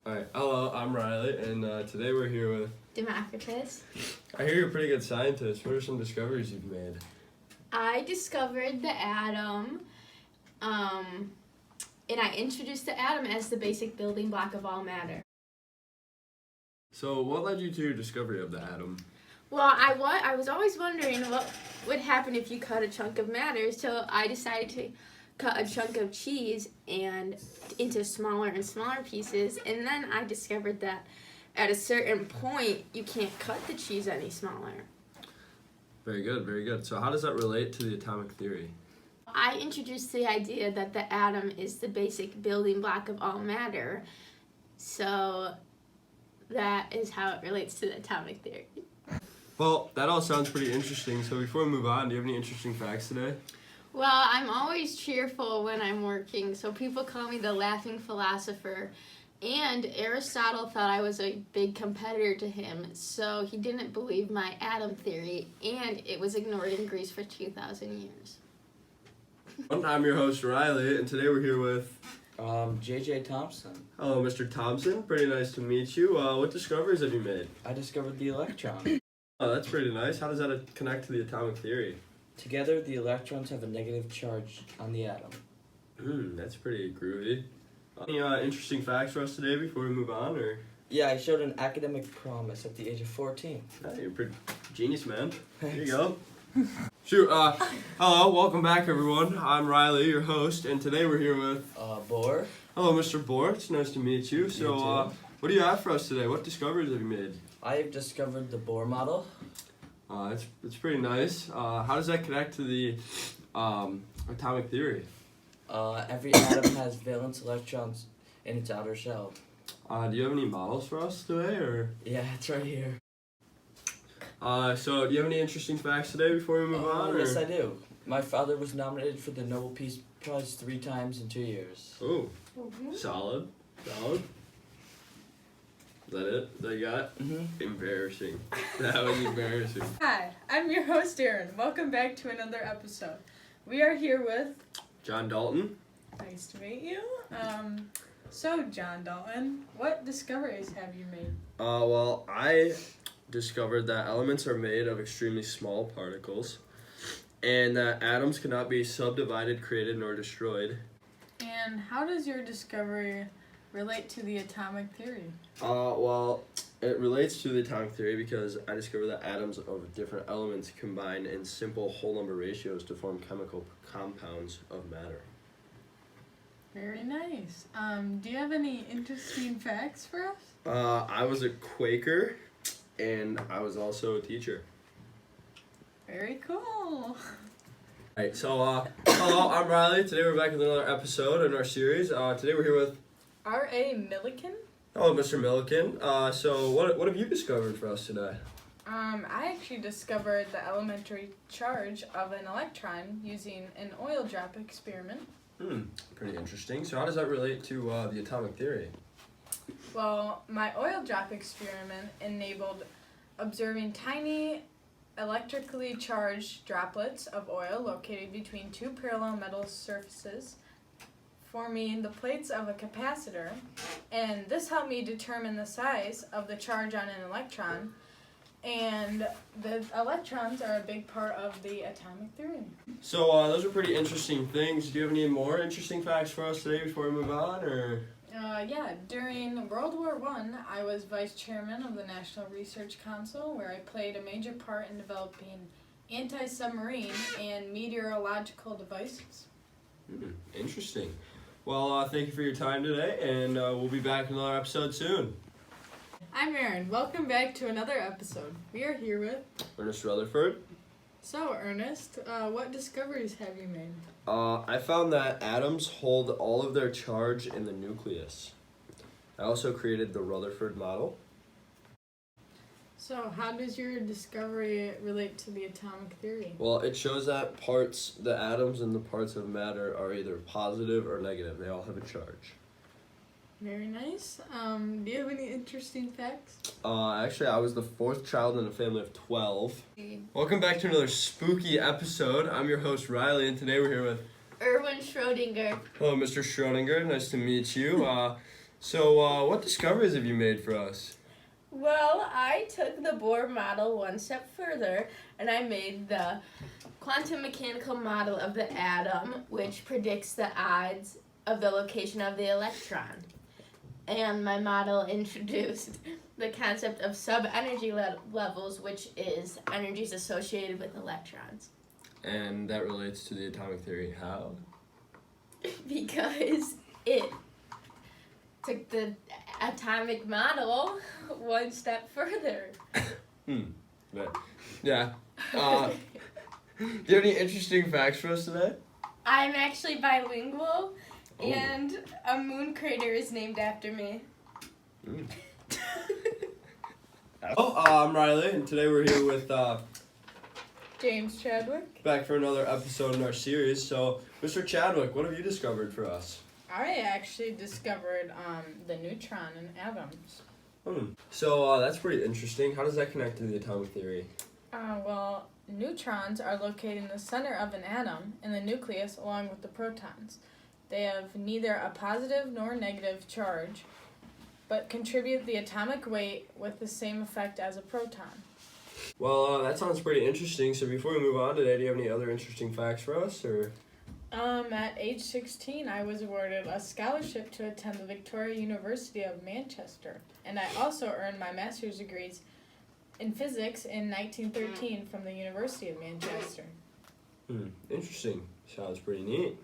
Alright, hello, I'm Riley, and today we're here with... Democritus. I hear you're a pretty good scientist. What are some discoveries you've made? I discovered the atom, and I introduced the atom as the basic building block of all matter. So, what led you to your discovery of the atom? Well, I was always wondering what would happen if you cut a chunk of matter, so I decided to cut a chunk of cheese and into smaller and smaller pieces, and then I discovered that at a certain point you can't cut the cheese any smaller. Very good, very good. So how does that relate to the atomic theory? I introduced the idea that the atom is the basic building block of all matter, so that is how it relates to the atomic theory. Well, that all sounds pretty interesting. So before we move on, do you have any interesting facts today? Well, I'm always cheerful when I'm working, so people call me the laughing philosopher. And Aristotle thought I was a big competitor to him, so he didn't believe my atom theory, and it was ignored in Greece for 2,000 years. I'm your host, Riley, and today we're here with... J.J. Thompson. Hello, Mr. Thompson. Pretty nice to meet you. What discoveries have you made? I discovered the electron. Oh, that's pretty nice. How does that connect to the atomic theory? Together, the electrons have a negative charge on the atom. That's pretty groovy. Any interesting facts for us today before we move on, or? Yeah, I showed an academic promise at the age of 14. Yeah, you're a pretty genius, man. There you go. Shoot, hello, welcome back, everyone. I'm Riley, your host, and today we're here with... Bohr. Hello, Mr. Bohr. It's nice to meet you. So, too. what do you have for us today? What discoveries have you made? I have discovered the Bohr model. It's pretty nice. How does that connect to the atomic theory? Every atom has valence electrons in its outer shell. Do you have any models for us today, or? Yeah, it's right here. So do you have any interesting facts today before we move on? Or? Yes, I do. My father was nominated for the Nobel Peace Prize 3 times in 2 years. Oh, solid. Is that it? That you got? Mm-hmm. Embarrassing. That was embarrassing. Hi, I'm your host Aaron. Welcome back to another episode. We are here with... John Dalton. Nice to meet you. So John Dalton, what discoveries have you made? Well, I discovered that elements are made of extremely small particles, and that atoms cannot be subdivided, created, nor destroyed. And how does your discovery relate to the atomic theory? Well, it relates to the atomic theory because I discovered that atoms of different elements combine in simple whole number ratios to form chemical compounds of matter. Very nice. Do you have any interesting facts for us? I was a Quaker, and I was also a teacher. Very cool. Alright, so, hello, I'm Riley. Today we're back with another episode in our series. Today we're here with... R.A. Millikan? Hello, Mr. Millikan. So what have you discovered for us today? I actually discovered the elementary charge of an electron using an oil drop experiment. Pretty interesting. So how does that relate to the atomic theory? Well, my oil drop experiment enabled observing tiny electrically charged droplets of oil located between two parallel metal surfaces, forming the plates of a capacitor, and this helped me determine the size of the charge on an electron, and the electrons are a big part of the atomic theory. So those are pretty interesting things. Do you have any more interesting facts for us today before we move on, or? Yeah, during World War I was vice chairman of the National Research Council, where I played a major part in developing anti-submarine and meteorological devices. Interesting. Well, thank you for your time today, and we'll be back in another episode soon. I'm Aaron. Welcome back to another episode. We are here with... Ernest Rutherford. So, Ernest, what discoveries have you made? I found that atoms hold all of their charge in the nucleus. I also created the Rutherford model. So, how does your discovery relate to the atomic theory? Well, it shows that the atoms and the parts of matter are either positive or negative. They all have a charge. Very nice. Do you have any interesting facts? Actually, I was the 4th child in a family of 12. Welcome back to another spooky episode. I'm your host, Riley, and today we're here with... Erwin Schrödinger. Hello, Mr. Schrödinger. Nice to meet you. So, what discoveries have you made for us? Well, I took the Bohr model one step further, and I made the quantum mechanical model of the atom, which predicts the odds of the location of the electron. And my model introduced the concept of sub-energy levels, which is energies associated with electrons. And that relates to the atomic theory. How? Because it took the atomic model one step further. But, yeah. Do you have any interesting facts for us today? I'm actually bilingual, and a moon crater is named after me. I'm Riley, and today we're here with James Chadwick. back for another episode in our series. So, Mr. Chadwick, what have you discovered for us? I actually discovered the neutron in atoms. So, that's pretty interesting. How does that connect to the atomic theory? Well, neutrons are located in the center of an atom in the nucleus along with the protons. They have neither a positive nor negative charge, but contribute the atomic weight with the same effect as a proton. Well, that sounds pretty interesting. So, before we move on today, do you have any other interesting facts for us, or? At age 16, I was awarded a scholarship to attend the Victoria University of Manchester, and I also earned my master's degrees in physics in 1913 from the University of Manchester. Interesting. Sounds pretty neat.